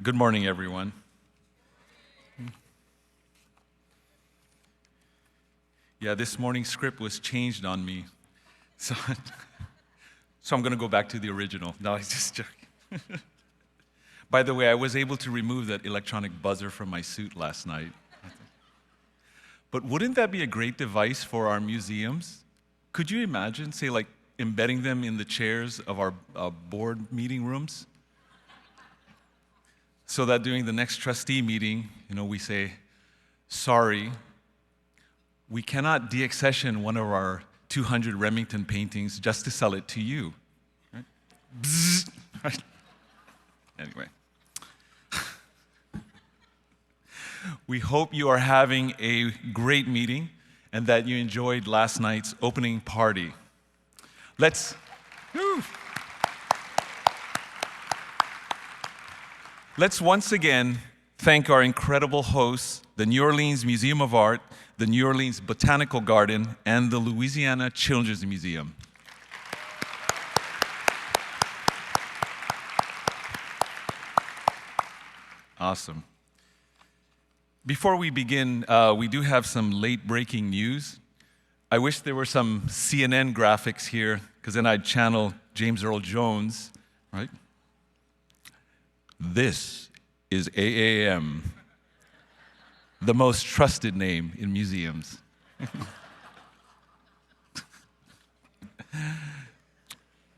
Good morning, everyone. Yeah, this morning's script was changed on me. So, so I'm going to go back to the original. No, I just joking. By the way, I was able to remove that electronic buzzer from my suit last night. But wouldn't that be a great device for our museums? Could you imagine, say, like embedding them in the chairs of our board meeting rooms? So that during the next trustee meeting, we say, sorry, we cannot deaccession one of our 200 Remington paintings just to sell it to you. Right? Bzzz. Right? Anyway. We hope you are having a great meeting and that you enjoyed last night's opening party. Let's once again thank our incredible hosts, the New Orleans Museum of Art, the New Orleans Botanical Garden, and the Louisiana Children's Museum. Awesome. Before we begin, we do have some late-breaking news. I wish there were some CNN graphics here, because then I'd channel James Earl Jones, right? This is AAM, the most trusted name in museums.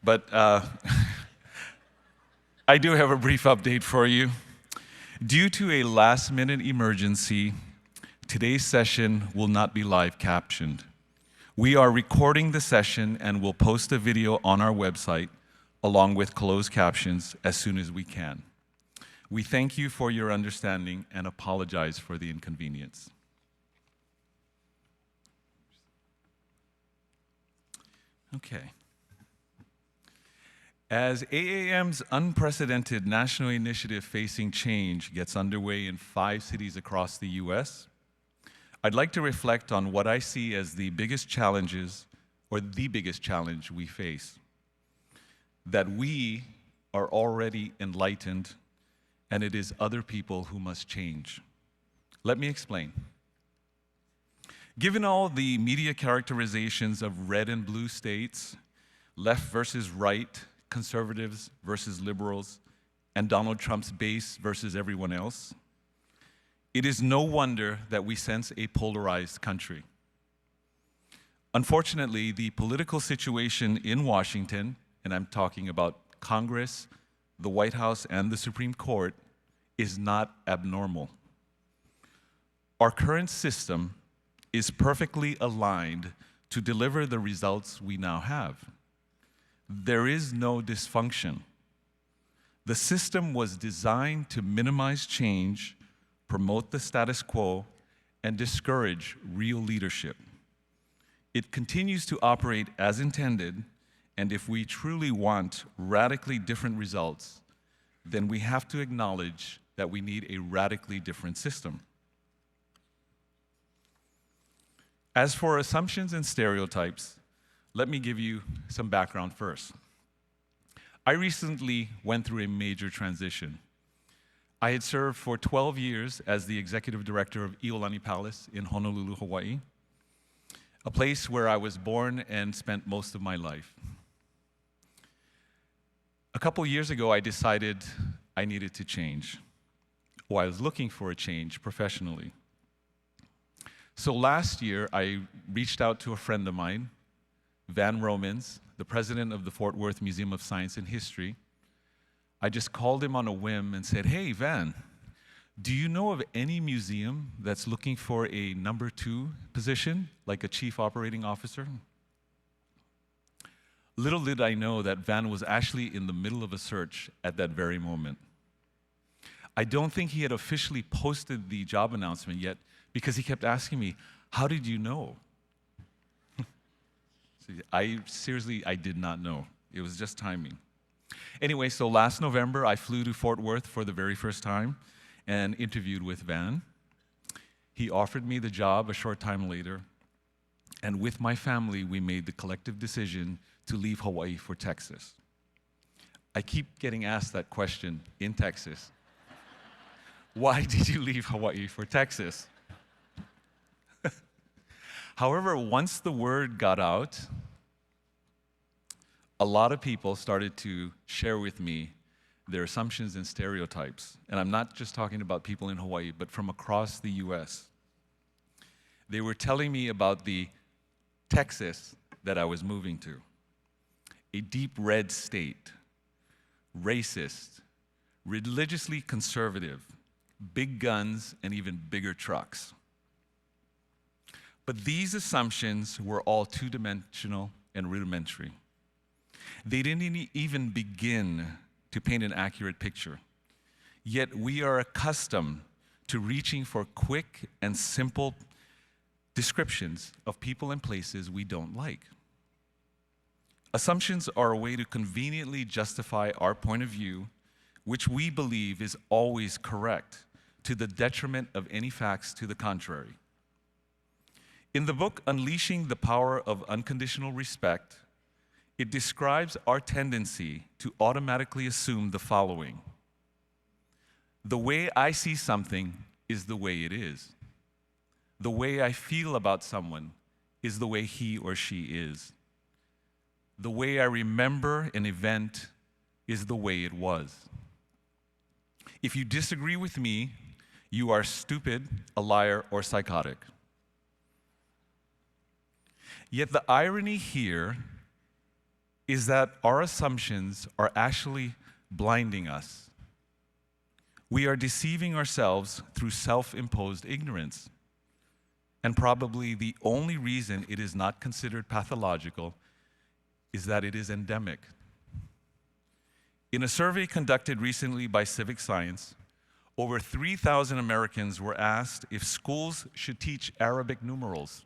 But I do have a brief update for you. Due to a last-minute emergency, today's session will not be live captioned. We are recording the session and will post a video on our website along with closed captions as soon as we can. We thank you for your understanding and apologize for the inconvenience. Okay. As AAM's unprecedented national initiative facing change gets underway in 5 cities across the U.S., I'd like to reflect on what I see as the biggest challenges, or the biggest challenge we face. That we are already enlightened, and it is other people who must change. Let me explain. Given all the media characterizations of red and blue states, left versus right, conservatives versus liberals, and Donald Trump's base versus everyone else, it is no wonder that we sense a polarized country. Unfortunately, the political situation in Washington, and I'm talking about Congress, the White House, and the Supreme Court, is not abnormal. Our current system is perfectly aligned to deliver the results we now have. There is no dysfunction. The system was designed to minimize change, promote the status quo, and discourage real leadership. It continues to operate as intended, and if we truly want radically different results, then we have to acknowledge that we need a radically different system. As for assumptions and stereotypes, let me give you some background first. I recently went through a major transition. I had served for 12 years as the executive director of Iolani Palace in Honolulu, Hawaii, a place where I was born and spent most of my life. A couple years ago, I decided I needed to change, or I was looking for a change professionally. So last year, I reached out to a friend of mine, Van Romans, the president of the Fort Worth Museum of Science and History. I just called him on a whim and said, hey, Van, do you know of any museum that's looking for a number 2 position, like a chief operating officer? Little did I know that Van was actually in the middle of a search at that very moment. I don't think he had officially posted the job announcement yet because he kept asking me, how did you know? I did not know. It was just timing. Anyway, so last November, I flew to Fort Worth for the very first time and interviewed with Van. He offered me the job a short time later, and with my family, we made the collective decision to leave Hawaii for Texas. I keep getting asked that question in Texas. Why did you leave Hawaii for Texas? However, once the word got out, a lot of people started to share with me their assumptions and stereotypes. And I'm not just talking about people in Hawaii, but from across the US. They were telling me about the Texas that I was moving to, a deep red state, racist, religiously conservative, big guns, and even bigger trucks. But these assumptions were all two-dimensional and rudimentary. They didn't even begin to paint an accurate picture. Yet we are accustomed to reaching for quick and simple descriptions of people and places we don't like. Assumptions are a way to conveniently justify our point of view, which we believe is always correct, to the detriment of any facts to the contrary. In the book Unleashing the Power of Unconditional Respect, it describes our tendency to automatically assume the following: the way I see something is the way it is. The way I feel about someone is the way he or she is. The way I remember an event is the way it was. If you disagree with me, you are stupid, a liar, or psychotic. Yet the irony here is that our assumptions are actually blinding us. We are deceiving ourselves through self-imposed ignorance. And probably the only reason it is not considered pathological is that it is endemic. In a survey conducted recently by Civic Science, over 3,000 Americans were asked if schools should teach Arabic numerals,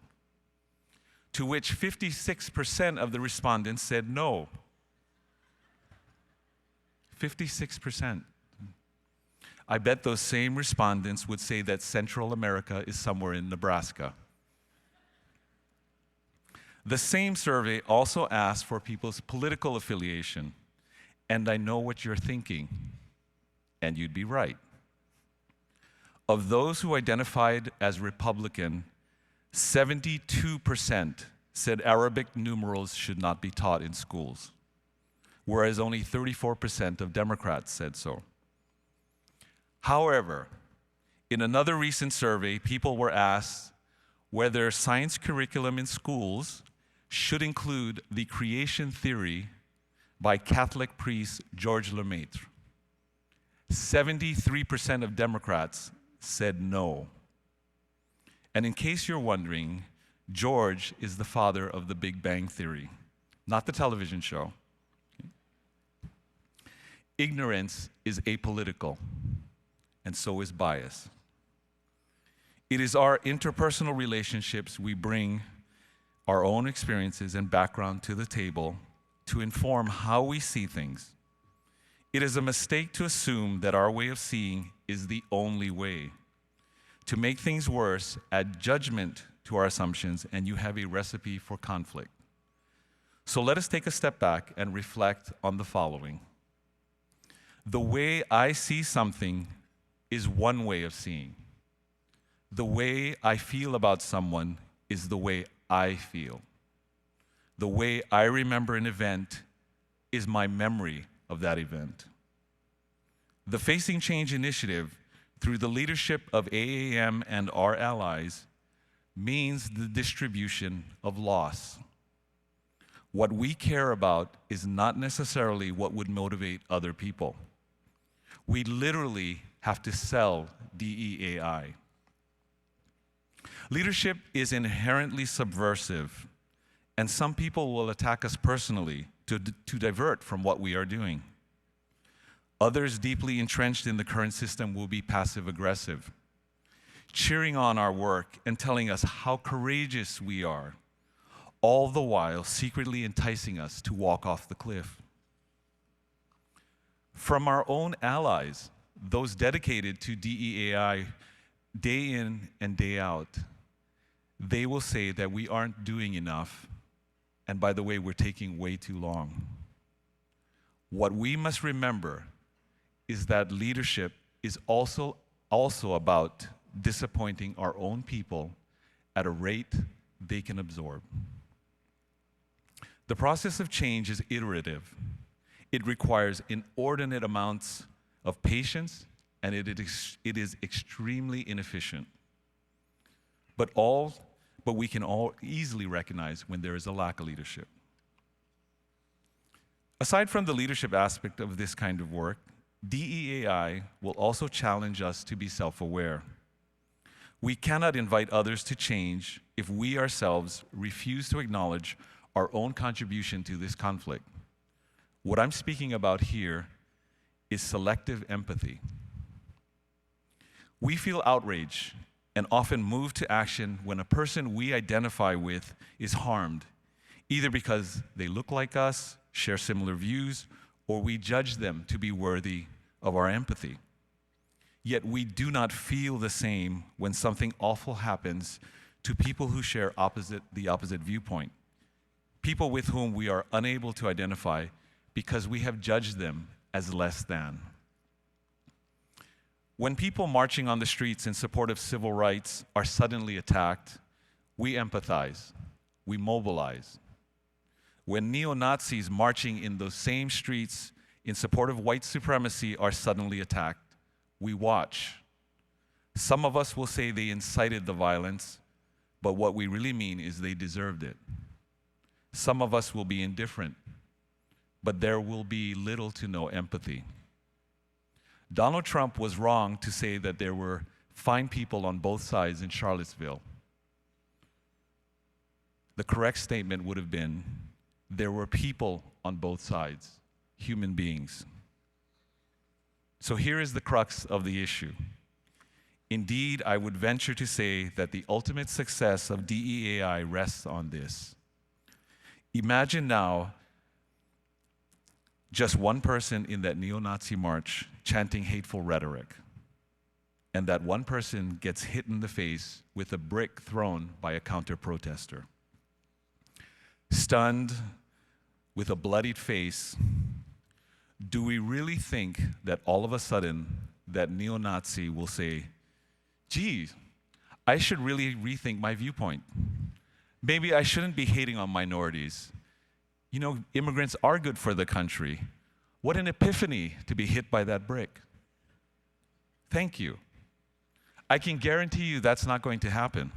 to which 56% of the respondents said no. 56%. I bet those same respondents would say that Central America is somewhere in Nebraska. The same survey also asked for people's political affiliation, and I know what you're thinking, and you'd be right. Of those who identified as Republican, 72% said Arabic numerals should not be taught in schools, whereas only 34% of Democrats said so. However, in another recent survey, people were asked whether science curriculum in schools should include the creation theory by Catholic priest George Lemaitre. 73% of Democrats said no. And in case you're wondering, George is the father of the Big Bang Theory, not the television show. Ignorance is apolitical, and so is bias. It is our interpersonal relationships we bring our own experiences and background to the table to inform how we see things. It is a mistake to assume that our way of seeing is the only way. To make things worse, add judgment to our assumptions, and you have a recipe for conflict. So let us take a step back and reflect on the following. The way I see something is one way of seeing. The way I feel about someone is the way I feel. The way I remember an event is my memory of that event. The Facing Change initiative, through the leadership of AAM and our allies, means the distribution of loss. What we care about is not necessarily what would motivate other people. We literally have to sell DEAI. Leadership is inherently subversive, and some people will attack us personally to divert from what we are doing. Others deeply entrenched in the current system will be passive-aggressive, cheering on our work and telling us how courageous we are, all the while secretly enticing us to walk off the cliff. From our own allies, those dedicated to DEAI day in and day out, they will say that we aren't doing enough, and by the way, we're taking way too long. What we must remember is that leadership is also also about disappointing our own people at a rate they can absorb. The process of change is iterative. It requires inordinate amounts of patience, and it is extremely inefficient. But we can all easily recognize when there is a lack of leadership. Aside from the leadership aspect of this kind of work, DEAI will also challenge us to be self-aware. We cannot invite others to change if we ourselves refuse to acknowledge our own contribution to this conflict. What I'm speaking about here is selective empathy. We feel outrage and often move to action when a person we identify with is harmed, either because they look like us, share similar views, or we judge them to be worthy of our empathy. Yet we do not feel the same when something awful happens to people who share the opposite viewpoint, people with whom we are unable to identify because we have judged them as less than. When people marching on the streets in support of civil rights are suddenly attacked, we empathize, we mobilize. When neo-Nazis marching in those same streets in support of white supremacy are suddenly attacked, we watch. Some of us will say they incited the violence, but what we really mean is they deserved it. Some of us will be indifferent, but there will be little to no empathy. Donald Trump was wrong to say that there were fine people on both sides in Charlottesville. The correct statement would have been, there were people on both sides, human beings. So here is the crux of the issue. Indeed, I would venture to say that the ultimate success of DEAI rests on this. Imagine now just one person in that neo-Nazi march chanting hateful rhetoric, and that one person gets hit in the face with a brick thrown by a counter-protester. Stunned, with a bloodied face, do we really think that all of a sudden that neo-Nazi will say, gee, I should really rethink my viewpoint. Maybe I shouldn't be hating on minorities. You know, immigrants are good for the country. What an epiphany to be hit by that brick. Thank you. I can guarantee you that's not going to happen.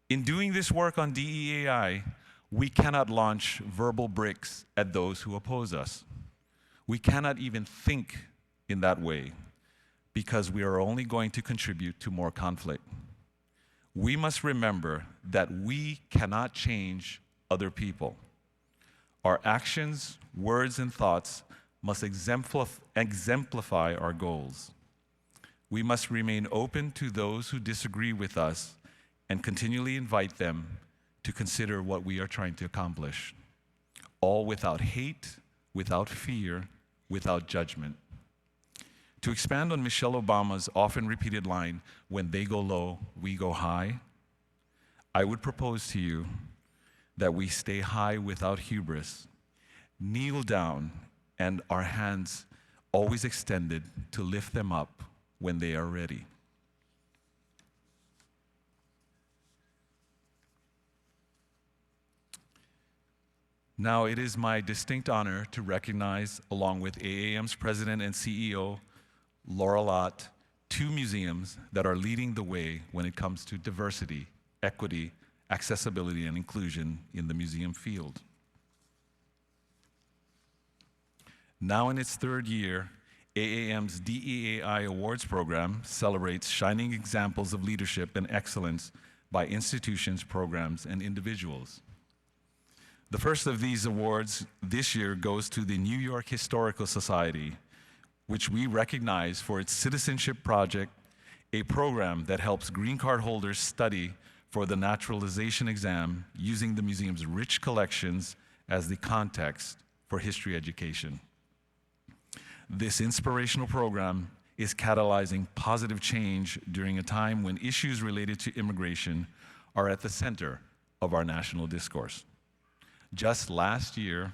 In doing this work on DEAI, we cannot launch verbal bricks at those who oppose us. We cannot even think in that way because we are only going to contribute to more conflict. We must remember that we cannot change other people. Our actions, words, and thoughts must exemplify our goals. We must remain open to those who disagree with us and continually invite them to consider what we are trying to accomplish, all without hate, without fear, without judgment. To expand on Michelle Obama's often repeated line, when they go low, we go high, I would propose to you that we stay high without hubris, kneel down, and our hands always extended to lift them up when they are ready. Now, it is my distinct honor to recognize, along with AAM's president and CEO, Laura Lott, two museums that are leading the way when it comes to diversity, equity, accessibility, and inclusion in the museum field. Now in its third year, AAM's DEAI Awards program celebrates shining examples of leadership and excellence by institutions, programs, and individuals. The first of these awards this year goes to the New York Historical Society, which we recognize for its Citizenship Project, a program that helps green card holders study for the naturalization exam using the museum's rich collections as the context for history education. This inspirational program is catalyzing positive change during a time when issues related to immigration are at the center of our national discourse. Just last year,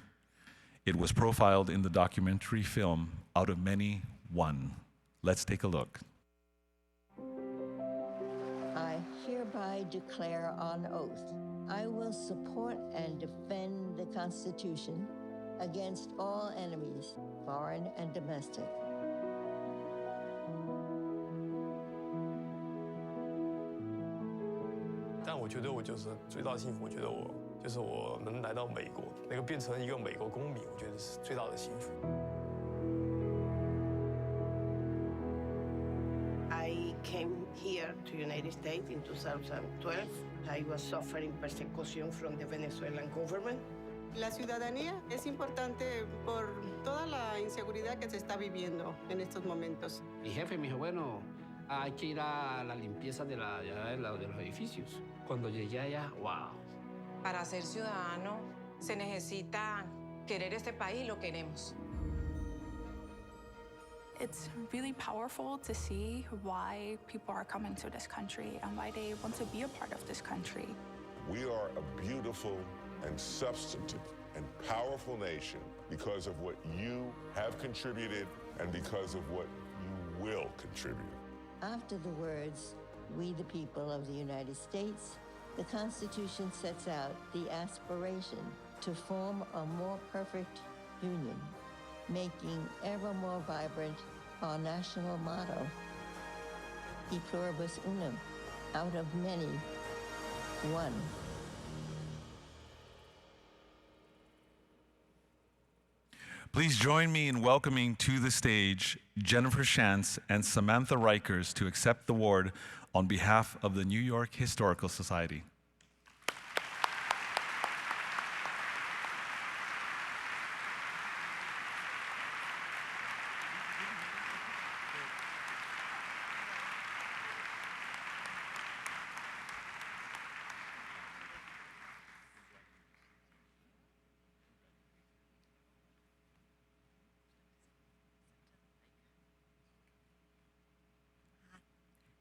it was profiled in the documentary film Out of Many, One. Let's take a look. I hereby declare on oath, I will support and defend the Constitution against all enemies, foreign and domestic.但我觉得我就是最大的幸福，我觉得我能来到美国，能够变成一个美国公民，我觉得是最大的幸福。I came here to United States in 2012. I was suffering persecution from the Venezuelan government. La ciudadanía es importante por toda la inseguridad que se está viviendo en estos momentos. Mi jefe me dijo, bueno, hay que ir a la limpieza de los edificios. Cuando llegué allá, wow. Para ser ciudadano se necesita querer este país y lo queremos. It's really powerful to see why people are coming to this country and why they want to be a part of this country. We are a beautiful and substantive and powerful nation because of what you have contributed and because of what you will contribute. After the words, "We the people of the United States," the Constitution sets out the aspiration to form a more perfect union, making ever more vibrant our national motto, E pluribus unum, out of many, one. Please join me in welcoming to the stage Jennifer Shantz and Samantha Rikers to accept the award on behalf of the New York Historical Society.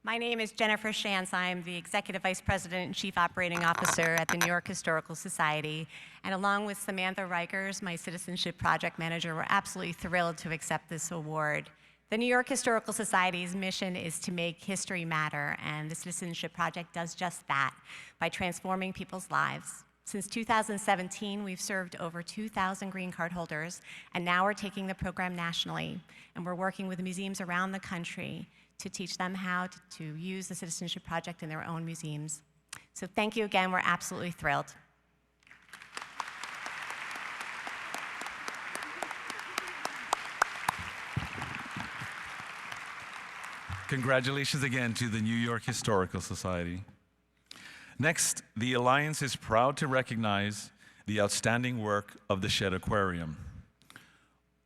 My name is Jennifer Shantz. I'm the Executive Vice President and Chief Operating Officer at the New York Historical Society. And along with Samantha Rikers, my Citizenship Project Manager, we're absolutely thrilled to accept this award. The New York Historical Society's mission is to make history matter, and the Citizenship Project does just that by transforming people's lives. Since 2017, we've served over 2,000 green card holders, and now we're taking the program nationally, and we're working with museums around the country to teach them how to use the Citizenship Project in their own museums. So thank you again, we're absolutely thrilled. Congratulations again to the New York Historical Society. Next, the Alliance is proud to recognize the outstanding work of the Shedd Aquarium.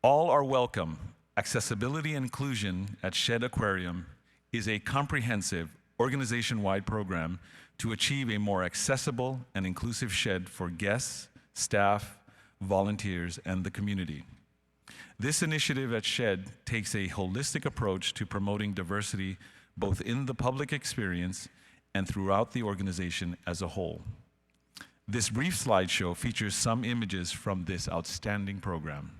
All are welcome. Accessibility and Inclusion at Shedd Aquarium is a comprehensive, organization-wide program to achieve a more accessible and inclusive shed for guests, staff, volunteers, and the community. This initiative at Shedd takes a holistic approach to promoting diversity both in the public experience and throughout the organization as a whole. This brief slideshow features some images from this outstanding program.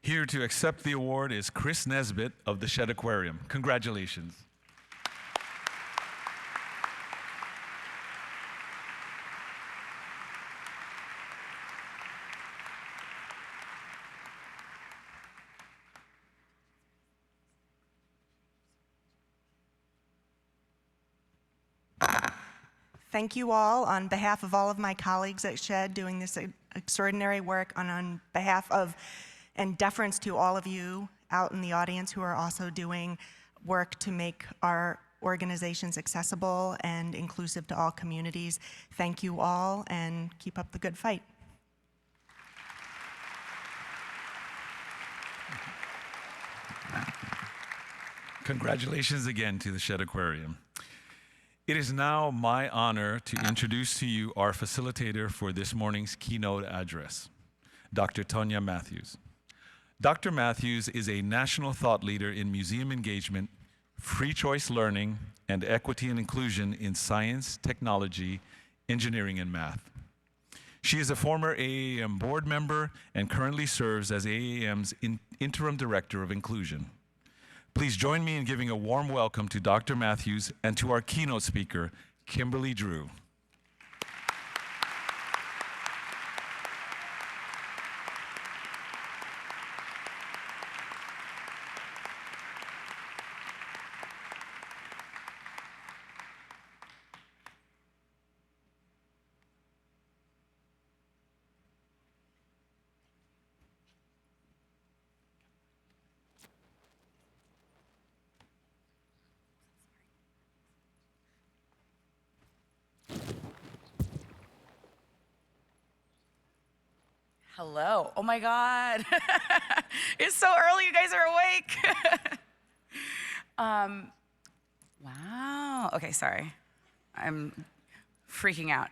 Here to accept the award is Chris Nesbitt of the Shedd Aquarium. Congratulations. Thank you all on behalf of all of my colleagues at SHED doing this extraordinary work, and on behalf of and deference to all of you out in the audience who are also doing work to make our organizations accessible and inclusive to all communities. Thank you all, and keep up the good fight. Congratulations again to the Shed Aquarium. It is now my honor to introduce to you our facilitator for this morning's keynote address, Dr. Tonya Matthews. Dr. Matthews is a national thought leader in museum engagement, free choice learning, and equity and inclusion in science, technology, engineering, and math. She is a former AAM board member and currently serves as AAM's interim director of inclusion. Please join me in giving a warm welcome to Dr. Matthews and to our keynote speaker, Kimberly Drew. Hello. Oh my God. It's so early, you guys are awake. Wow. Okay, sorry. I'm freaking out.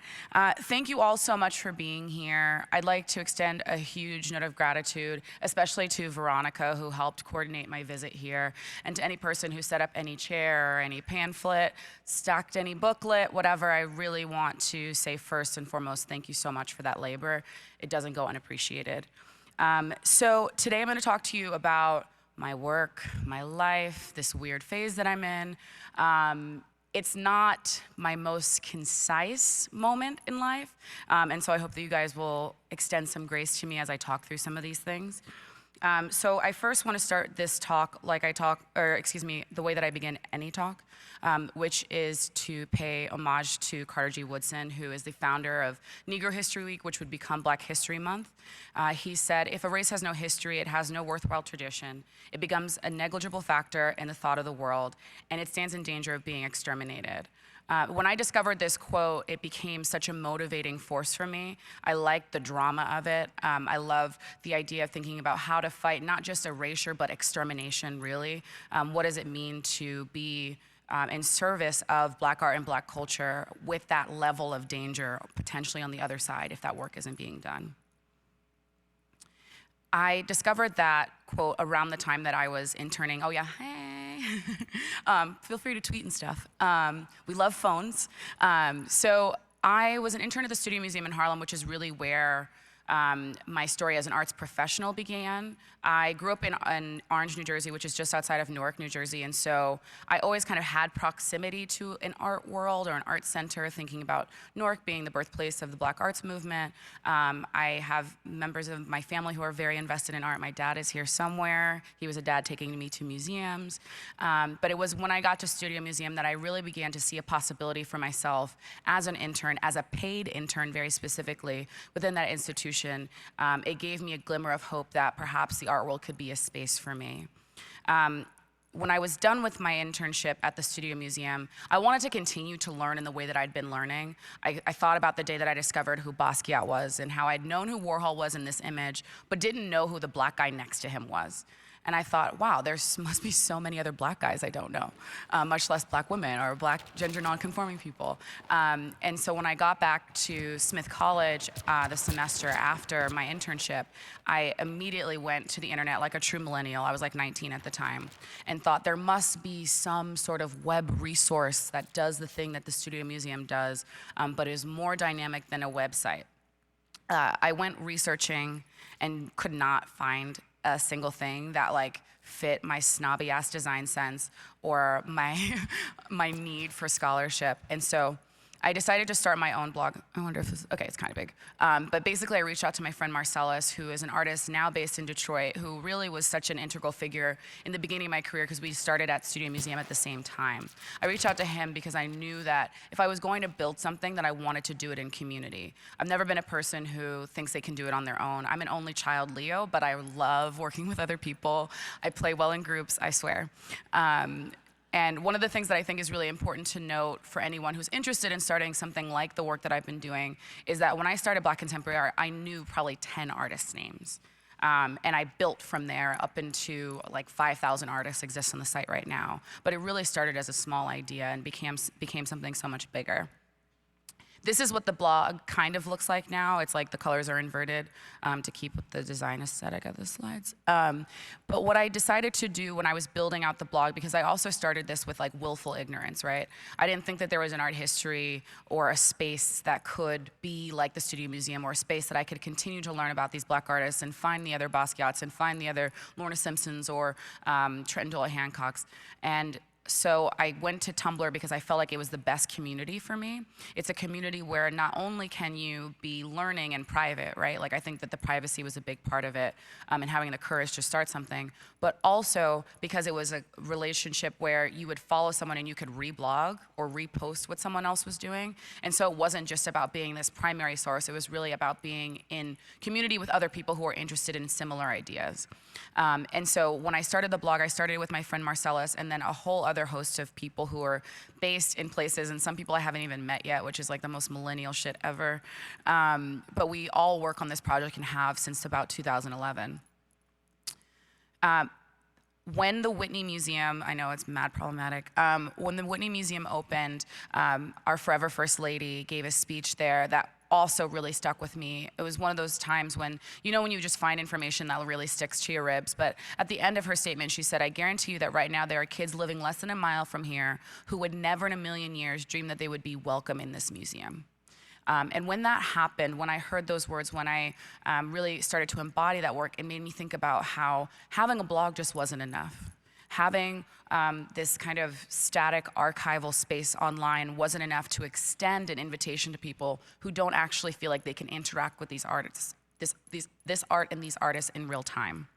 Thank you all so much for being here. I'd like to extend a huge note of gratitude, especially to Veronica, who helped coordinate my visit here, and to any person who set up any chair or any pamphlet, stacked any booklet, whatever. I really want to say first and foremost, thank you so much for that labor. It doesn't go unappreciated. So today I'm going to talk to you about my work, my life, this weird phase that I'm in. It's not my most concise moment in life, and so I hope that you guys will extend some grace to me as I talk through some of these things. So I first want to start this talk the way that I begin any talk, which is to pay homage to Carter G. Woodson, who is the founder of Negro History Week, which would become Black History Month. He said, if a race has no history, it has no worthwhile tradition. It becomes a negligible factor in the thought of the world, and it stands in danger of being exterminated. When I discovered this quote, it became such a motivating force for me. I liked the drama of it. I love the idea of thinking about how to fight not just erasure, but extermination, really. What does it mean to be in service of Black art and Black culture with that level of danger potentially on the other side if that work isn't being done? I discovered that quote around the time that I was interning. Oh yeah, hey. Feel free to tweet and stuff. We love phones. So I was an intern at the Studio Museum in Harlem, which is really where my story as an arts professional began. I grew up in Orange, New Jersey, which is just outside of Newark, New Jersey, and so I always kind of had proximity to an art world or an art center, thinking about Newark being the birthplace of the Black arts movement. I have members of my family who are very invested in art. My dad is here somewhere. He was a dad taking me to museums. But it was when I got to Studio Museum that I really began to see a possibility for myself as an intern, as a paid intern very specifically, within that institution. It gave me a glimmer of hope that perhaps the art world could be a space for me. When I was done with my internship at the Studio Museum, I wanted to continue to learn in the way that I'd been learning. I thought about the day that I discovered who Basquiat was and how I'd known who Warhol was in this image, but didn't know who the Black guy next to him was. And I thought, wow, there must be so many other Black guys I don't know, much less Black women or Black gender nonconforming people. And so when I got back to Smith College the semester after my internship, I immediately went to the internet like a true millennial. I was like 19 at the time, and thought there must be some sort of web resource that does the thing that the Studio Museum does, but is more dynamic than a website. I went researching and could not find a single thing that like fit my snobby ass design sense or my need for scholarship. And so I decided to start my own blog. I wonder if this, okay, it's kind of big. But basically I reached out to my friend Marcellus, who is an artist now based in Detroit, who really was such an integral figure in the beginning of my career because we started at Studio Museum at the same time. I reached out to him because I knew that if I was going to build something, that I wanted to do it in community. I've never been a person who thinks they can do it on their own. I'm an only child Leo, but I love working with other people. I play well in groups, I swear. And one of the things that I think is really important to note for anyone who's interested in starting something like the work that I've been doing is that when I started Black Contemporary Art, I knew probably 10 artists' names. And I built from there up into like 5,000 artists exist on the site right now. But it really started as a small idea and became something so much bigger. This is what the blog kind of looks like now. It's like the colors are inverted to keep with the design aesthetic of the slides. But what I decided to do when I was building out the blog, because I also started this with like willful ignorance, right? I didn't think that there was an art history or a space that could be like the Studio Museum, or a space that I could continue to learn about these Black artists and find the other Basquiats and find the other Lorna Simpsons or Trenton Doyle Hancocks. And so I went to Tumblr because I felt like it was the best community for me. It's a community where not only can you be learning in private, right? Like I think that the privacy was a big part of it, and having the courage to start something, but also because it was a relationship where you would follow someone and you could reblog or repost what someone else was doing. And so it wasn't just about being this primary source, it was really about being in community with other people who are interested in similar ideas. And so when I started the blog, I started with my friend Marcellus and then a whole other host of people who are based in places, and some people I haven't even met yet, which is like the most millennial shit ever. But we all work on this project and have since about 2011. When the Whitney Museum, I know it's mad problematic, when the Whitney Museum opened, our forever First Lady gave a speech there that also really stuck with me. It was one of those times when, you know, when you just find information that really sticks to your ribs, but at the end of her statement, she said, "I guarantee you that right now there are kids living less than a mile from here who would never in a million years dream that they would be welcome in this museum." And when that happened, when I heard those words, when I really started to embody that work, it made me think about how having a blog just wasn't enough. Having this kind of static archival space online wasn't enough to extend an invitation to people who don't actually feel like they can interact with these artists, this art and these artists in real time.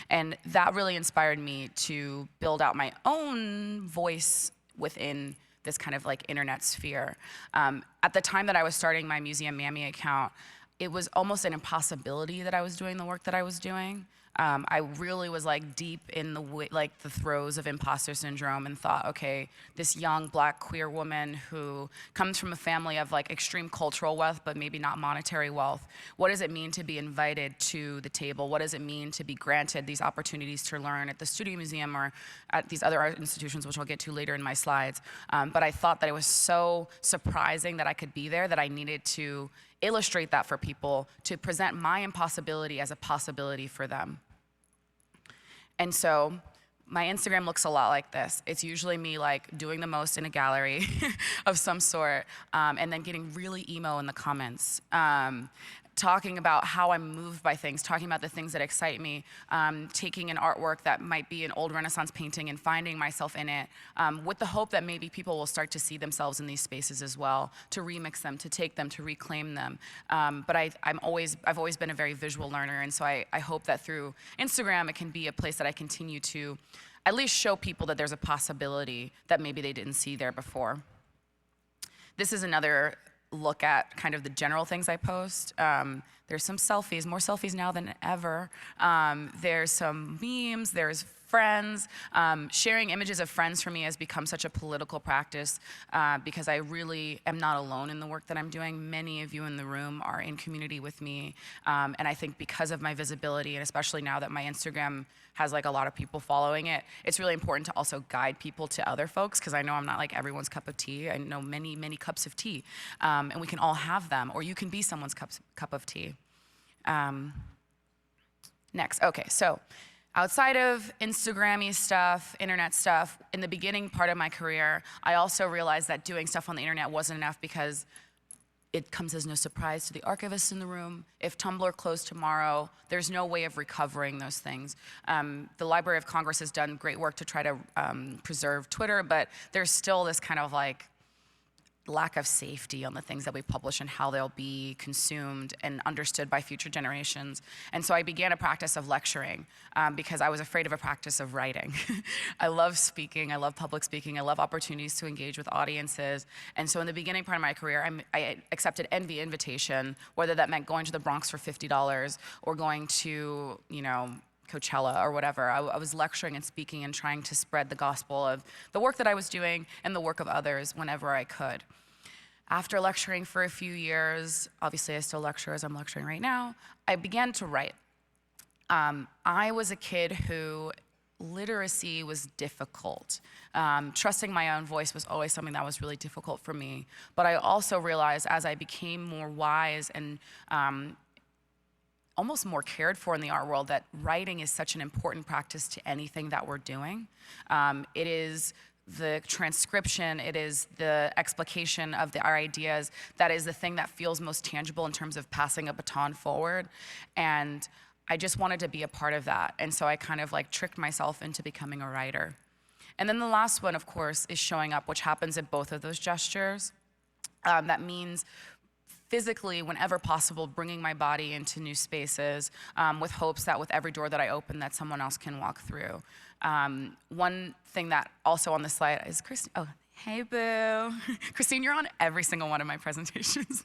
And that really inspired me to build out my own voice within this kind of like internet sphere. At the time that I was starting my Museum Mammy account, it was almost an impossibility that I was doing the work that I was doing. I really was like deep in the throes of imposter syndrome and thought, okay, this young Black queer woman who comes from a family of like extreme cultural wealth, but maybe not monetary wealth, what does it mean to be invited to the table? What does it mean to be granted these opportunities to learn at the Studio Museum or at these other art institutions, which I'll get to later in my slides? But I thought that it was so surprising that I could be there that I needed to illustrate that for people, to present my impossibility as a possibility for them. And so my Instagram looks a lot like this. It's usually me like doing the most in a gallery of some sort, and then getting really emo in the comments. Talking about how I'm moved by things, talking about the things that excite me, taking an artwork that might be an old Renaissance painting and finding myself in it, with the hope that maybe people will start to see themselves in these spaces as well, to remix them, to take them, to reclaim them. But I've always been a very visual learner, and so I hope that through Instagram it can be a place that I continue to at least show people that there's a possibility that maybe they didn't see there before. This is another look at kind of the general things I post. There's some selfies, more selfies now than ever. There's some memes, there's friends. Sharing images of friends for me has become such a political practice because I really am not alone in the work that I'm doing. Many of you in the room are in community with me. And I think because of my visibility, and especially now that my Instagram has like a lot of people following it, it's really important to also guide people to other folks, because I know I'm not like everyone's cup of tea. I know many, many cups of tea. And we can all have them, or you can be someone's cup of tea. Next, okay, so outside of Instagram-y stuff, internet stuff, in the beginning part of my career, I also realized that doing stuff on the internet wasn't enough, because it comes as no surprise to the archivists in the room. If Tumblr closed tomorrow, there's no way of recovering those things. The Library of Congress has done great work to try to preserve Twitter, but there's still this kind of like lack of safety on the things that we publish and how they'll be consumed and understood by future generations. And so I began a practice of lecturing because I was afraid of a practice of writing. I love speaking, I love public speaking, I love opportunities to engage with audiences. And so in the beginning part of my career, I accepted envy invitation, whether that meant going to the Bronx for $50 or going to, Coachella or whatever. I was lecturing and speaking and trying to spread the gospel of the work that I was doing and the work of others whenever I could. After lecturing for a few years, obviously I still lecture as I'm lecturing right now, I began to write. I was a kid who literacy was difficult. Trusting my own voice was always something that was really difficult for me. But I also realized as I became more wise and almost more cared for in the art world that writing is such an important practice to anything that we're doing. It is the transcription, it is the explication of our ideas that is the thing that feels most tangible in terms of passing a baton forward. And I just wanted to be a part of that. And so I kind of like tricked myself into becoming a writer. And then the last one, of course, is showing up, which happens in both of those gestures. That means physically, whenever possible, bringing my body into new spaces with hopes that with every door that I open, that someone else can walk through. One thing that also on the slide is Christine. Oh, hey, boo. Christine, you're on every single one of my presentations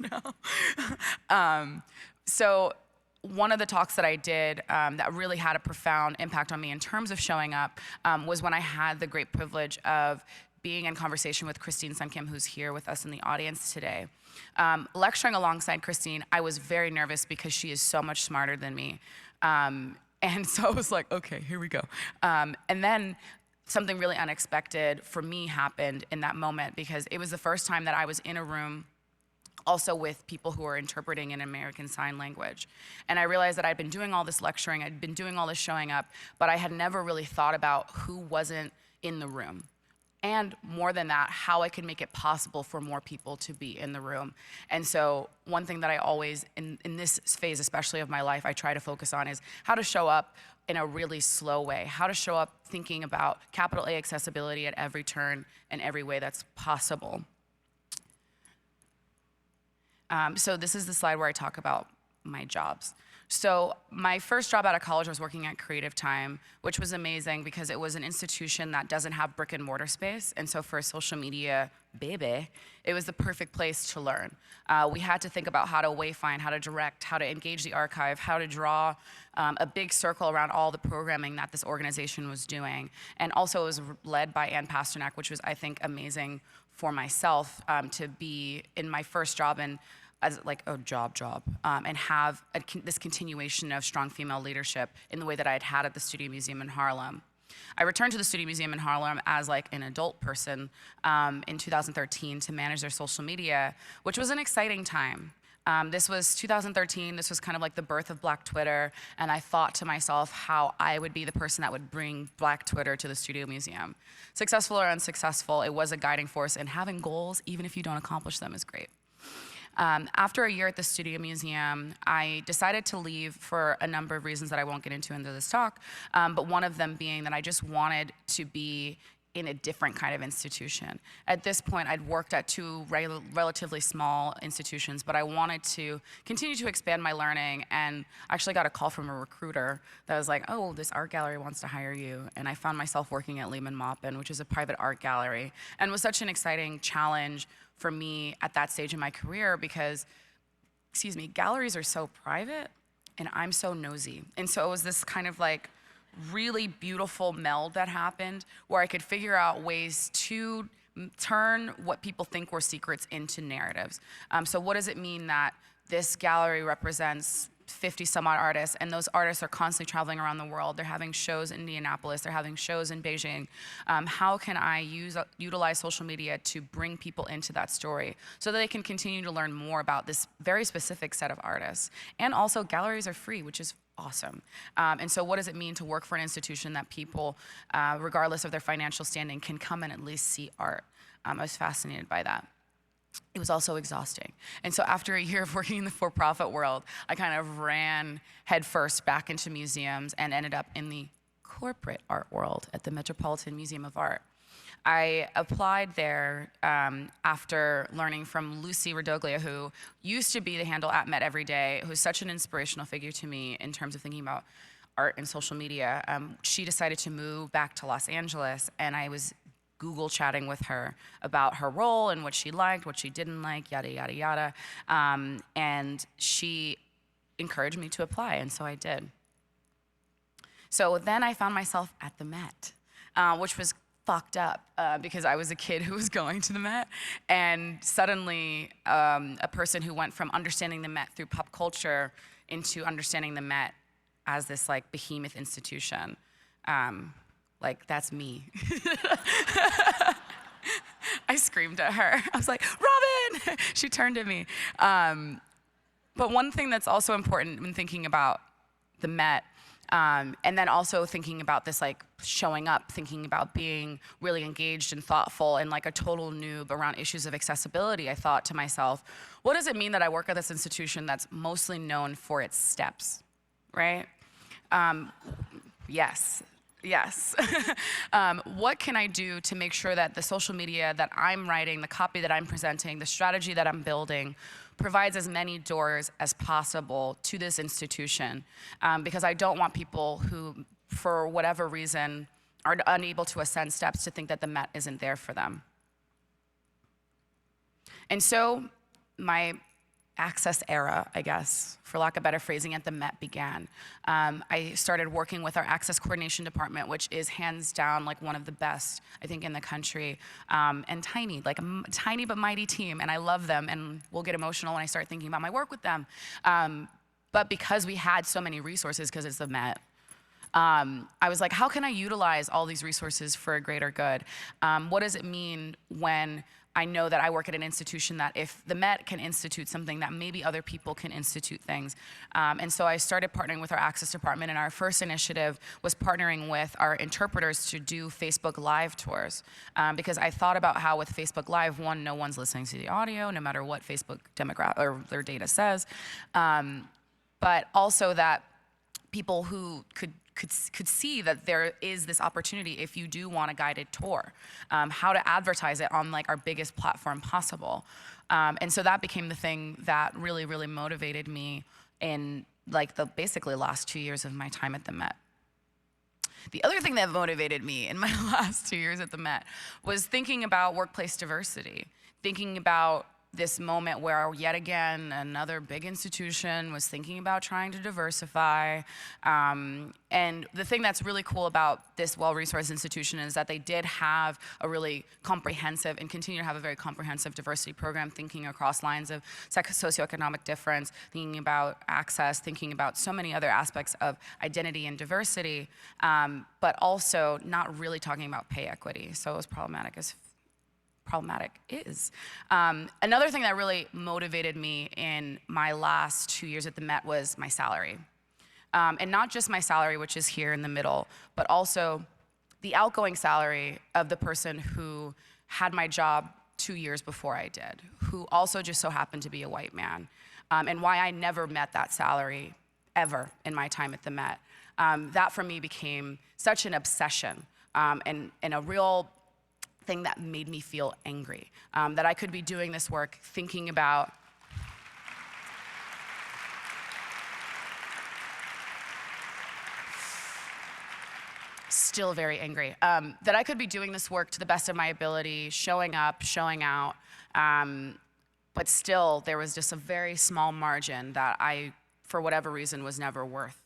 now. So one of the talks that I did that really had a profound impact on me in terms of showing up was when I had the great privilege of being in conversation with Christine Sun-Kim, who's here with us in the audience today. Lecturing alongside Christine, I was very nervous because she is so much smarter than me. And so I was like, okay, here we go. And then something really unexpected for me happened in that moment because it was the first time that I was in a room also with people who are interpreting in American Sign Language. And I realized that I'd been doing all this lecturing, I'd been doing all this showing up, but I had never really thought about who wasn't in the room. And more than that, how I could make it possible for more people to be in the room. And so one thing that I always, in this phase especially of my life, I try to focus on is how to show up in a really slow way, how to show up thinking about capital A accessibility at every turn and every way that's possible. So this is the slide where I talk about my jobs. So my first job out of college was working at Creative Time, which was amazing because it was an institution that doesn't have brick and mortar space. And so for a social media baby, it was the perfect place to learn. We had to think about how to wayfind, how to direct, how to engage the archive, how to draw a big circle around all the programming that this organization was doing. And also it was led by Ann Pasternak, which was, I think, amazing for myself to be in my first job and as like a job, and have this continuation of strong female leadership in the way that I had had at the Studio Museum in Harlem. I returned to the Studio Museum in Harlem as like an adult person in 2013 to manage their social media, which was an exciting time. This was 2013, this was kind of like the birth of Black Twitter, and I thought to myself how I would be the person that would bring Black Twitter to the Studio Museum. Successful or unsuccessful, it was a guiding force, and having goals, even if you don't accomplish them, is great. After a year at the Studio Museum, I decided to leave for a number of reasons that I won't get into this talk, but one of them being that I just wanted to be in a different kind of institution. At this point, I'd worked at two relatively small institutions, but I wanted to continue to expand my learning, and I actually got a call from a recruiter that was like, oh, this art gallery wants to hire you, and I found myself working at Lehman Maupin, which is a private art gallery, and was such an exciting challenge for me at that stage in my career because, galleries are so private, and I'm so nosy. And so it was this kind of like really beautiful meld that happened where I could figure out ways to turn what people think were secrets into narratives. So what does it mean that this gallery represents 50 some odd artists, and those artists are constantly traveling around the world. They're having shows in Indianapolis, they're having shows in Beijing. How can I utilize social media to bring people into that story so that they can continue to learn more about this very specific set of artists? And also, galleries are free, which is awesome. And so what does it mean to work for an institution that people, regardless of their financial standing, can come and at least see art? I was fascinated by that. It was also exhausting. And so after a year of working in the for-profit world, I kind of ran headfirst back into museums and ended up in the corporate art world at the Metropolitan Museum of Art. I applied there after learning from Lucy Radoglia, who used to be the handle at Met Every Day, who's such an inspirational figure to me in terms of thinking about art and social media. She decided to move back to Los Angeles, and I was Google chatting with her about her role and what she liked, what she didn't like, yada, yada, yada. And she encouraged me to apply, and so I did. So then I found myself at the Met, which was fucked up because I was a kid who was going to the Met, and suddenly a person who went from understanding the Met through pop culture into understanding the Met as this like behemoth institution. Like, that's me. I screamed at her. I was like, Robin! She turned to me. But one thing that's also important when thinking about the Met, and then also thinking about this like showing up, thinking about being really engaged and thoughtful and like a total noob around issues of accessibility, I thought to myself, what does it mean that I work at this institution that's mostly known for its steps, right? Yes. Yes. What can I do to make sure that the social media that I'm writing, the copy that I'm presenting, the strategy that I'm building provides as many doors as possible to this institution? Because I don't want people who, for whatever reason, are unable to ascend steps to think that the Met isn't there for them. And so my access era, I guess, for lack of better phrasing, at the Met began. I started working with our access coordination department, which is hands down like one of the best, I think, in the country, and tiny, like a tiny but mighty team, and I love them, and we'll get emotional when I start thinking about my work with them. But because we had so many resources, because it's the Met, I was like, how can I utilize all these resources for a greater good? What does it mean when I know that I work at an institution that if the Met can institute something, that maybe other people can institute things? And so I started partnering with our access department, and our first initiative was partnering with our interpreters to do Facebook Live tours. Because I thought about how with Facebook Live, one, no one's listening to the audio, no matter what Facebook demographic or their data says. But also that people who could see that there is this opportunity if you do want a guided tour, how to advertise it on like our biggest platform possible. And so that became the thing that really, really motivated me in like the basically last 2 years of my time at the Met. The other thing that motivated me in my last 2 years at the Met was thinking about workplace diversity, thinking about this moment where yet again another big institution was thinking about trying to diversify. And the thing that's really cool about this well-resourced institution is that they did have a really comprehensive and continue to have a very comprehensive diversity program, thinking across lines of socioeconomic difference, thinking about access, thinking about so many other aspects of identity and diversity, but also not really talking about pay equity. So it was problematic is. Another thing that really motivated me in my last 2 years at the Met was my salary. And not just my salary, which is here in the middle, but also the outgoing salary of the person who had my job 2 years before I did, who also just so happened to be a white man, and why I never met that salary ever in my time at the Met. That for me became such an obsession and a real thing that made me feel angry, that I could be doing this work thinking about still very angry, that I could be doing this work to the best of my ability, showing up, showing out, but still there was just a very small margin that I, for whatever reason, was never worth.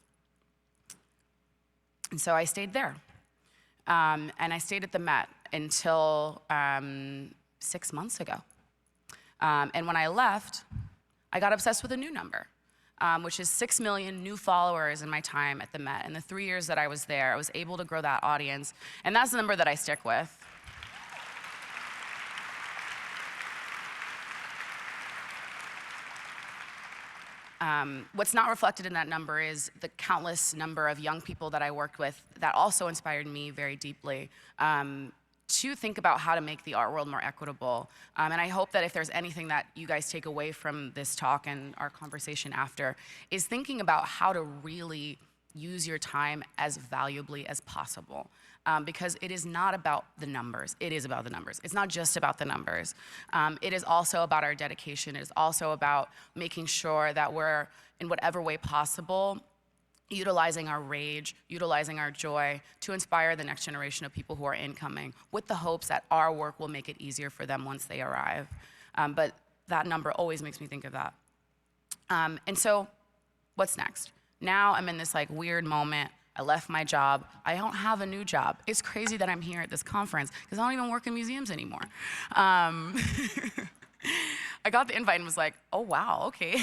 And so I stayed there. And I stayed at the Met until 6 months ago. And when I left, I got obsessed with a new number, which is 6 million new followers in my time at the Met. In the 3 years that I was there, I was able to grow that audience. And that's the number that I stick with. What's not reflected in that number is the countless number of young people that I worked with that also inspired me very deeply to think about how to make the art world more equitable. And I hope that if there's anything that you guys take away from this talk and our conversation after, is thinking about how to really use your time as valuably as possible. Because it is not about the numbers. It is about the numbers. It's not just about the numbers. It is also about our dedication. It is also about making sure that we're, in whatever way possible, utilizing our rage, utilizing our joy to inspire the next generation of people who are incoming, with the hopes that our work will make it easier for them once they arrive. But that number always makes me think of that. And so, what's next? Now I'm in this like weird moment. I left my job. I don't have a new job. It's crazy that I'm here at this conference because I don't even work in museums anymore. I got the invite and was like, oh wow, okay.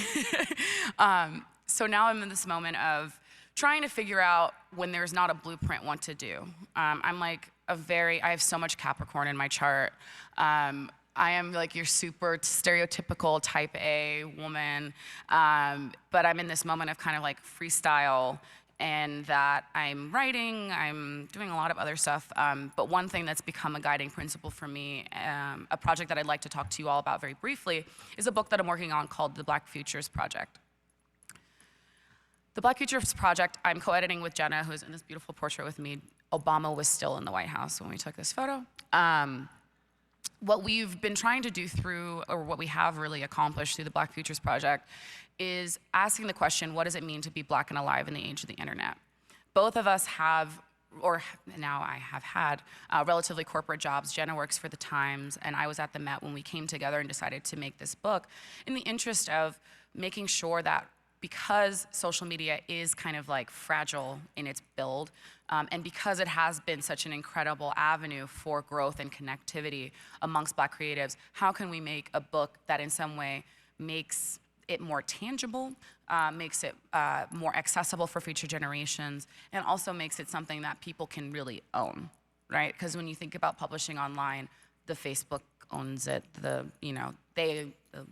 So now I'm in this moment of trying to figure out, when there's not a blueprint, what to do. I'm like I have so much Capricorn in my chart. I am like your super stereotypical type A woman, but I'm in this moment of kind of like freestyle, and that I'm writing, I'm doing a lot of other stuff, but one thing that's become a guiding principle for me, a project that I'd like to talk to you all about very briefly, is a book that I'm working on called The Black Futures Project. The Black Futures Project, I'm co-editing with Jenna, who's in this beautiful portrait with me. Obama was still in the White House when we took this photo. What we've been trying to do through, or what we have really accomplished through the Black Futures Project, is asking the question, what does it mean to be Black and alive in the age of the internet? Both of us have, or now I have had, relatively corporate jobs. Jenna works for the Times, and I was at the Met when we came together and decided to make this book in the interest of making sure that, because social media is kind of like fragile in its build, and because it has been such an incredible avenue for growth and connectivity amongst Black creatives, how can we make a book that in some way makes it more tangible, makes it more accessible for future generations, and also makes it something that people can really own, right? Because when you think about publishing online, the Facebook owns it, the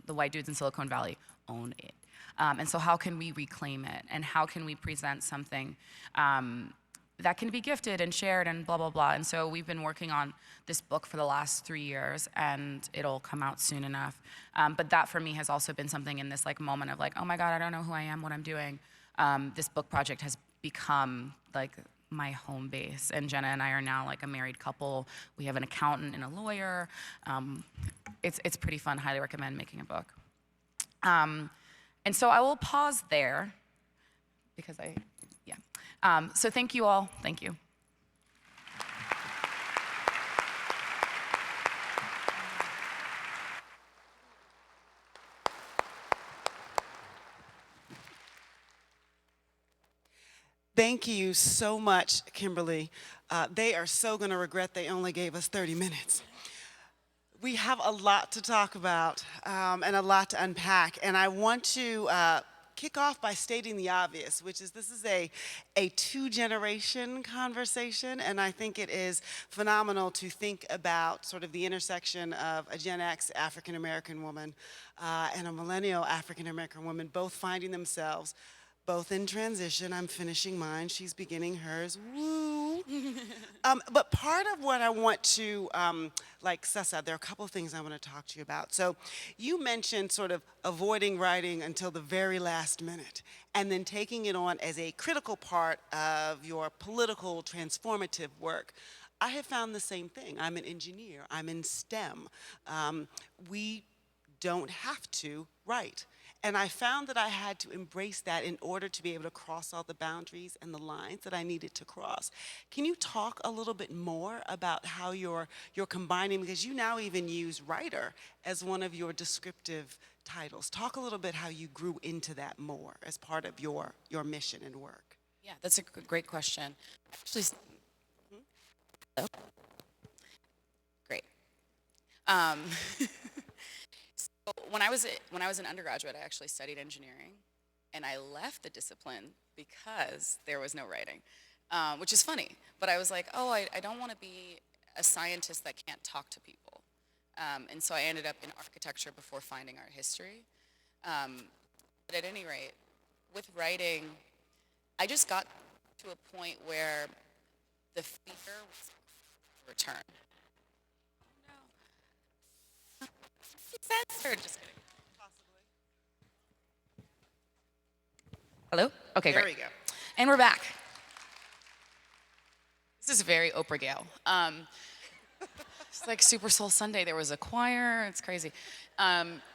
white dudes in Silicon Valley own it. And so how can we reclaim it? And how can we present something that can be gifted and shared and blah, blah, blah. And so we've been working on this book for the last 3 years, and it'll come out soon enough. But that for me has also been something in this like moment of like, oh my God, I don't know who I am, what I'm doing. This book project has become like my home base. And Jenna and I are now like a married couple. We have an accountant and a lawyer. It's pretty fun, highly recommend making a book. And so I will pause there because so thank you all, thank you. Thank you so much, Kimberly. They are so gonna regret they only gave us 30 minutes. We have a lot to talk about and a lot to unpack, and I want to kick off by stating the obvious, which is this is a two-generation conversation, and I think it is phenomenal to think about sort of the intersection of a Gen X African-American woman and a millennial African-American woman, both finding themselves both in transition. I'm finishing mine, she's beginning hers, woo. But part of what I want to suss out, there are a couple of things I want to talk to you about. So you mentioned sort of avoiding writing until the very last minute, and then taking it on as a critical part of your political transformative work. I have found the same thing. I'm an engineer, I'm in STEM. We don't have to write. And I found that I had to embrace that in order to be able to cross all the boundaries and the lines that I needed to cross. Can you talk a little bit more about how you're combining, because you now even use writer as one of your descriptive titles. Talk a little bit how you grew into that more as part of your mission and work. Yeah, that's a great question. Actually, great. When I was an undergraduate, I actually studied engineering, and I left the discipline because there was no writing, which is funny. But I was like, oh, I don't want to be a scientist that can't talk to people. And so I ended up in architecture before finding art history. But at any rate, with writing, I just got to a point where the fear was returned. Censored. Just kidding. Possibly. Hello? Okay, there great. We go. And we're back. This is very Oprah Gale. It's like Super Soul Sunday. There was a choir. It's crazy.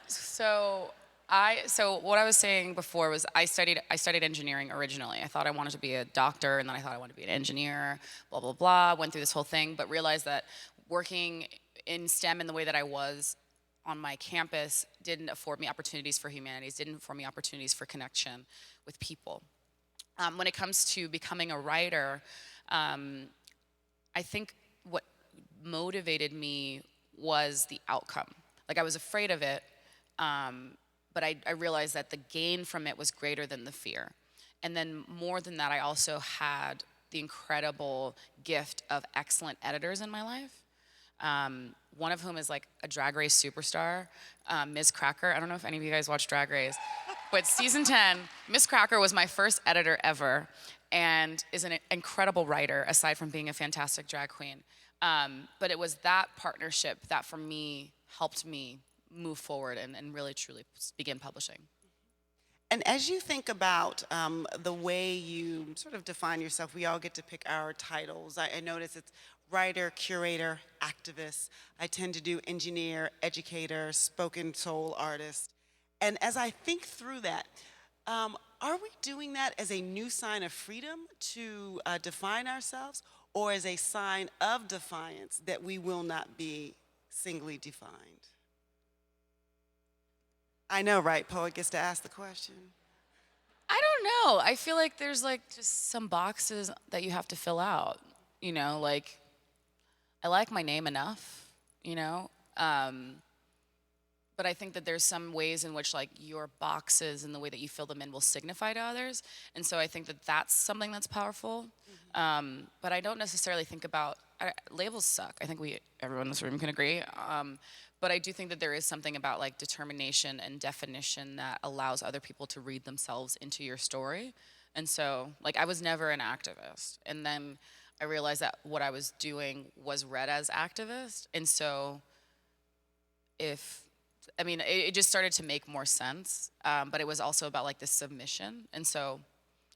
So what I was saying before was I studied engineering originally. I thought I wanted to be a doctor, and then I thought I wanted to be an engineer. Blah blah blah. Went through this whole thing, but realized that working in STEM in the way that I was on my campus didn't afford me opportunities for humanities. Didn't afford me opportunities for connection with people. When it comes to becoming a writer, I think what motivated me was the outcome. Like, I was afraid of it, but I realized that the gain from it was greater than the fear. And then more than that, I also had the incredible gift of excellent editors in my life. One of whom is like a Drag Race superstar, Ms. Cracker. I don't know if any of you guys watch Drag Race, but season 10, Ms. Cracker was my first editor ever and is an incredible writer aside from being a fantastic drag queen. But it was that partnership that for me helped me move forward and really truly begin publishing. And as you think about the way you sort of define yourself, we all get to pick our titles. I notice it's writer, curator, activist. I tend to do engineer, educator, spoken soul artist. And as I think through that, are we doing that as a new sign of freedom to define ourselves, or as a sign of defiance that we will not be singly defined? I know, right? Poet gets to ask the question. I don't know. I feel like there's like just some boxes that you have to fill out. You know, like, I like my name enough, you know? But I think that there's some ways in which like your boxes and the way that you fill them in will signify to others. And so I think that that's something that's powerful. But I don't necessarily think about, labels suck. I think everyone in this room can agree. But I do think that there is something about like determination and definition that allows other people to read themselves into your story. And so, like, I was never an activist. And then I realized that what I was doing was read as activist. And so it just started to make more sense. But it was also about like this submission. And so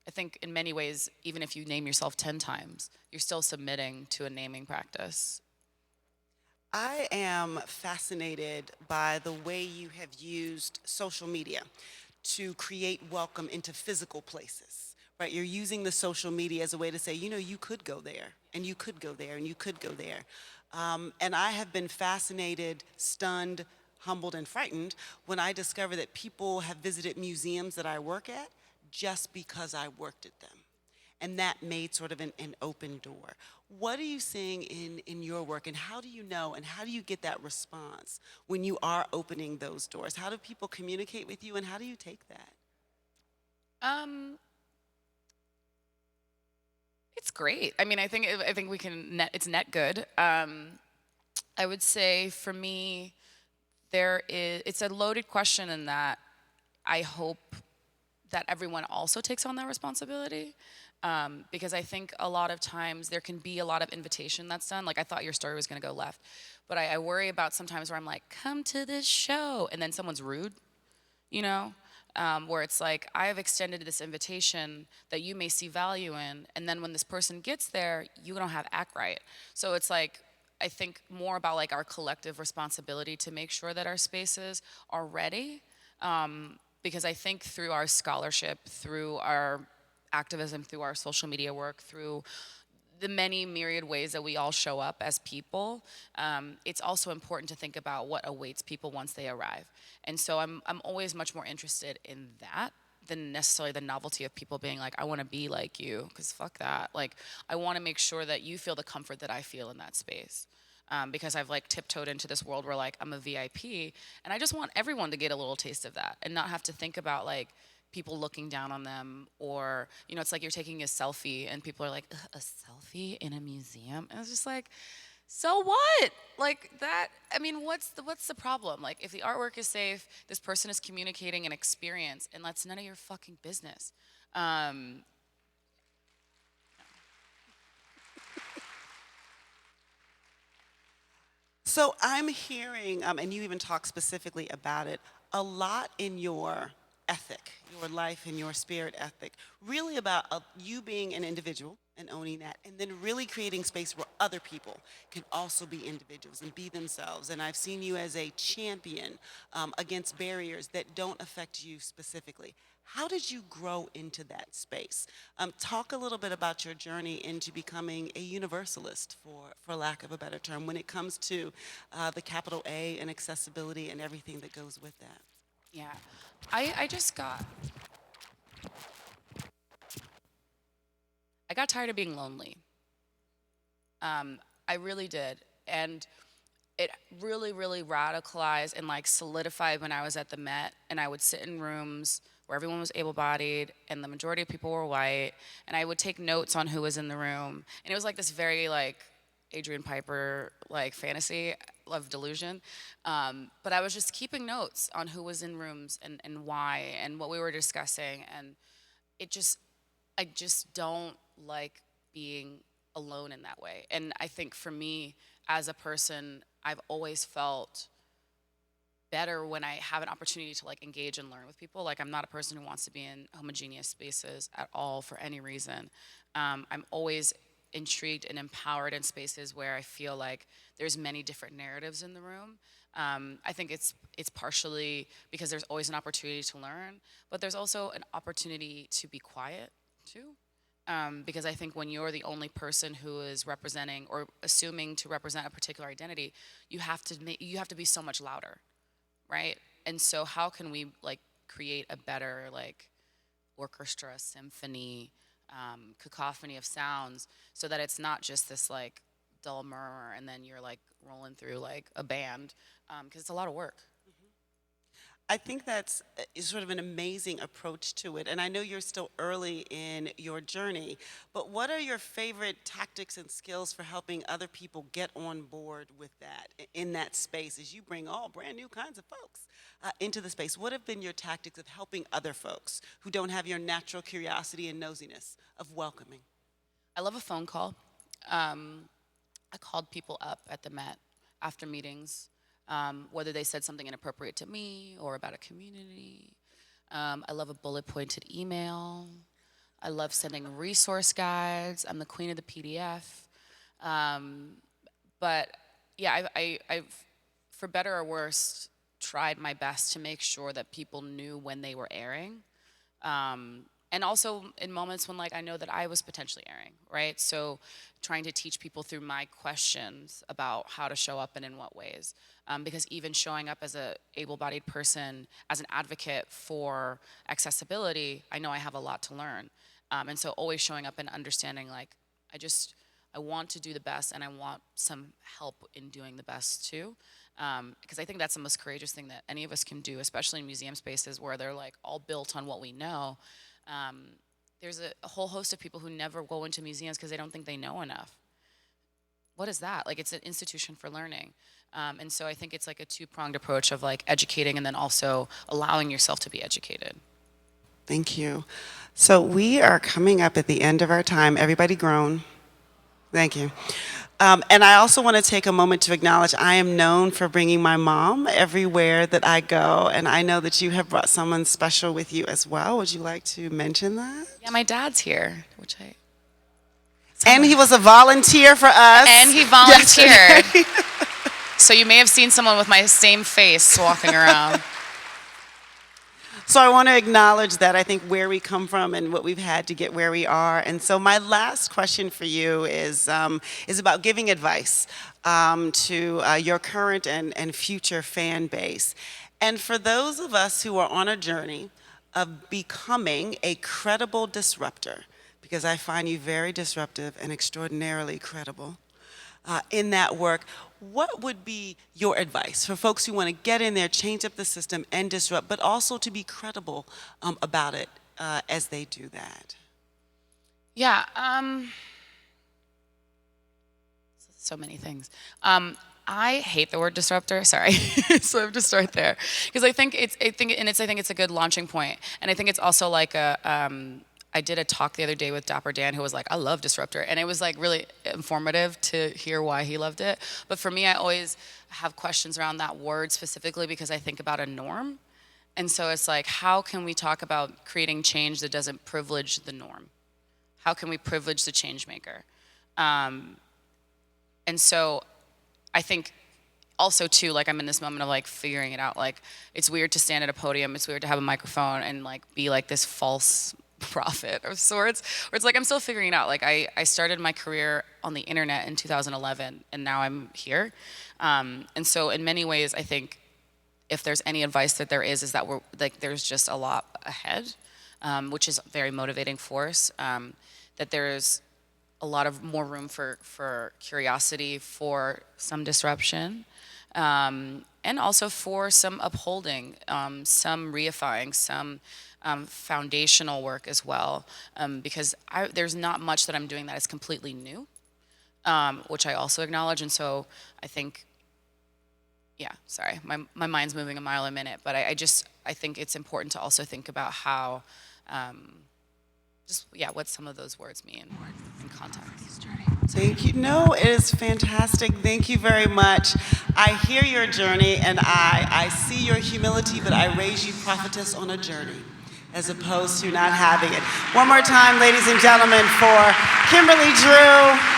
I think in many ways, even if you name yourself 10 times, you're still submitting to a naming practice. I am fascinated by the way you have used social media to create welcome into physical places, right? You're using the social media as a way to say, you know, you could go there, and you could go there, and you could go there. And I have been fascinated, stunned, humbled, and frightened when I discover that people have visited museums that I work at just because I worked at them. And that made sort of an open door. What are you seeing in your work, and how do you know, and how do you get that response when you are opening those doors? How do people communicate with you, and how do you take that? It's great. I mean, I think we can it's net good. I would say for me, it's a loaded question in that I hope that everyone also takes on that responsibility. Because I think a lot of times there can be a lot of invitation that's done. Like, I thought your story was gonna go left. But I worry about sometimes where I'm like, come to this show, and then someone's rude, you know? Where it's like, I have extended this invitation that you may see value in, and then when this person gets there, you don't have act right. So it's like, I think more about like our collective responsibility to make sure that our spaces are ready. Because I think through our scholarship, through our activism, through our social media work, through the many myriad ways that we all show up as people, it's also important to think about what awaits people once they arrive. And so I'm always much more interested in that than necessarily the novelty of people being like, I want to be like you, because fuck that. Like, I want to make sure that you feel the comfort that I feel in that space. Because I've like tiptoed into this world where like I'm a VIP, and I just want everyone to get a little taste of that and not have to think about like people looking down on them, or, you know, it's like you're taking a selfie and people are like, a selfie in a museum? And it's just like, so what? Like that, I mean, what's the problem? Like, if the artwork is safe, this person is communicating an experience, and that's none of your fucking business. So I'm hearing, and you even talk specifically about it, a lot in your ethic, your life and your spirit ethic, really about you being an individual and owning that, and then really creating space where other people can also be individuals and be themselves. And I've seen you as a champion against barriers that don't affect you specifically. How did you grow into that space? Talk a little bit about your journey into becoming a universalist, for lack of a better term, when it comes to the capital A and accessibility and everything that goes with that. Yeah, I just got tired of being lonely. I really did, and it really, really radicalized and like solidified when I was at the Met, and I would sit in rooms where everyone was able-bodied and the majority of people were white, and I would take notes on who was in the room, and it was like this very like Adrian Piper like fantasy of delusion, but I was just keeping notes on who was in rooms and why and what we were discussing, and I just don't like being alone in that way. And I think for me as a person, I've always felt better when I have an opportunity to like engage and learn with people. Like, I'm not a person who wants to be in homogeneous spaces at all for any reason. I'm always intrigued and empowered in spaces where I feel like there's many different narratives in the room. I think it's partially because there's always an opportunity to learn, but there's also an opportunity to be quiet too. Because I think when you're the only person who is representing or assuming to represent a particular identity, you have to be so much louder, right? And so how can we like create a better like orchestra, symphony, cacophony of sounds, so that it's not just this like dull murmur and then you're like rolling through like a band, because it's a lot of work. I think that's sort of an amazing approach to it. And I know you're still early in your journey, but what are your favorite tactics and skills for helping other people get on board with that, in that space, as you bring all brand new kinds of folks into the space? What have been your tactics of helping other folks who don't have your natural curiosity and nosiness of welcoming? I love a phone call. I called people up at the Met after meetings, whether they said something inappropriate to me or about a community. I love a bullet-pointed email. I love sending resource guides. I'm the queen of the PDF. But yeah, I've, for better or worse, tried my best to make sure that people knew when they were airing. And also in moments when like I know that I was potentially airing, right? So trying to teach people through my questions about how to show up and in what ways. Because even showing up as a able-bodied person, as an advocate for accessibility, I know I have a lot to learn. And so always showing up and understanding like, I want to do the best and I want some help in doing the best too. Because I think that's the most courageous thing that any of us can do, especially in museum spaces where they're like all built on what we know. There's a whole host of people who never go into museums because they don't think they know enough. What is that? Like, it's an institution for learning. And so I think it's like a two-pronged approach of like educating and then also allowing yourself to be educated. Thank you. So we are coming up at the end of our time. Everybody groan. Thank you. And I also want to take a moment to acknowledge I am known for bringing my mom everywhere that I go, and I know that you have brought someone special with you as well. Would you like to mention that? Yeah, my dad's here, And he was a volunteer for us. And he volunteered. So you may have seen someone with my same face walking around. So I want to acknowledge that, I think, where we come from and what we've had to get where we are. And so my last question for you is about giving advice to your current and future fan base. And for those of us who are on a journey of becoming a credible disruptor, because I find you very disruptive and extraordinarily credible in that work, what would be your advice for folks who want to get in there, change up the system, and disrupt, but also to be credible about it as they do that? Yeah, so many things. I hate the word disruptor. Sorry, so I have to start there because I think it's a good launching point, and I think it's also like a. I did a talk the other day with Dapper Dan who was like, I love disruptor. And it was like really informative to hear why he loved it. But for me, I always have questions around that word specifically because I think about a norm. And so it's like, how can we talk about creating change that doesn't privilege the norm? How can we privilege the change maker? And so I think also too, like I'm in this moment of like figuring it out. Like it's weird to stand at a podium, it's weird to have a microphone and like be like this false prophet of sorts, where it's like I'm still figuring it out. Like I started my career on the internet in 2011 and now I'm here. And so in many ways, I think if there's any advice that there is that we're like, there's just a lot ahead, which is a very motivating force, that there's a lot of more room for curiosity, for some disruption, and also for some upholding, some reifying, some foundational work as well, because there's not much that I'm doing that is completely new, which I also acknowledge. And so I think, yeah, sorry, my mind's moving a mile a minute, but I think it's important to also think about how, what some of those words mean in context. Thank you. No, it is fantastic. Thank you very much. I hear your journey and I see your humility, but I raise you prophetess on a journey as opposed to not having it. One more time, ladies and gentlemen, for Kimberly Drew.